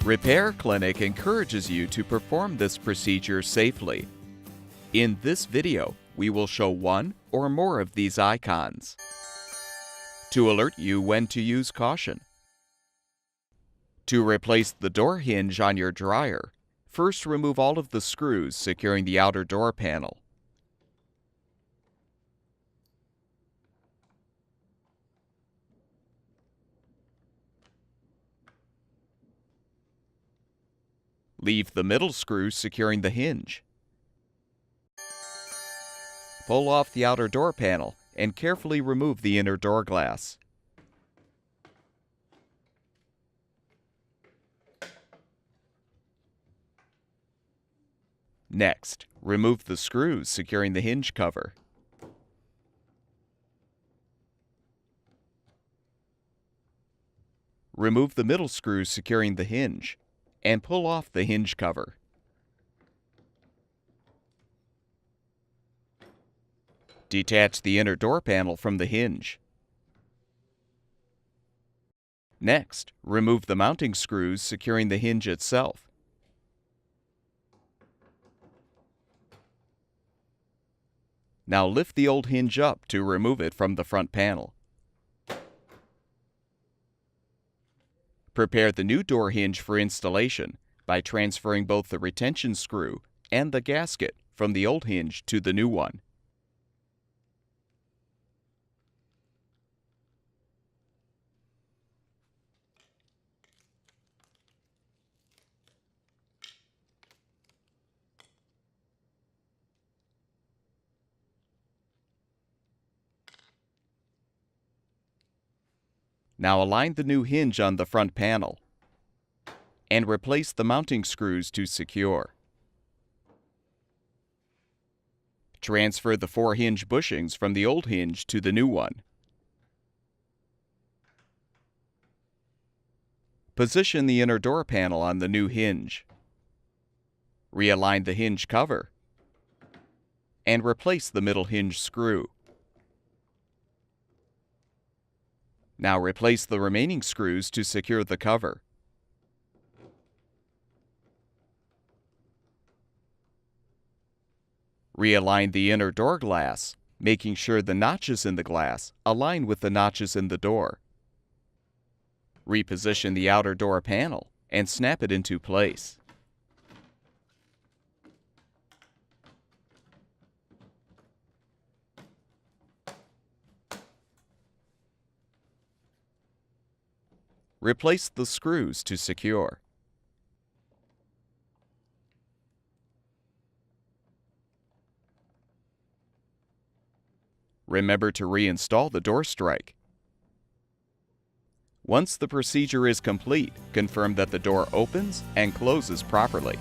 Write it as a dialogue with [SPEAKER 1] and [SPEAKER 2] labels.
[SPEAKER 1] Repair Clinic encourages you to perform this procedure safely. In this video, we will show one or more of these icons to alert you when to use caution. To replace the door hinge on your dryer, first remove all of the screws securing the outer door panel. Leave the middle screw securing the hinge. Pull off the outer door panel and carefully remove the inner door glass. Next, remove the screws securing the hinge cover. Remove the middle screws securing the hinge and pull off the hinge cover. Detach the inner door panel from the hinge. Next, remove the mounting screws securing the hinge itself. Now lift the old hinge up to remove it from the front panel. Prepare the new door hinge for installation by transferring both the retention screw and the gasket from the old hinge to the new one. Now align the new hinge on the front panel and replace the mounting screws to secure. Transfer the 4 hinge bushings from the old hinge to the new one. Position the inner door panel on the new hinge. Realign the hinge cover and replace the middle hinge screw. Now replace the remaining screws to secure the cover. Realign the inner door glass, making sure the notches in the glass align with the notches in the door. Reposition the outer door panel and snap it into place. Replace the screws to secure. Remember to reinstall the door strike. Once the procedure is complete, confirm that the door opens and closes properly.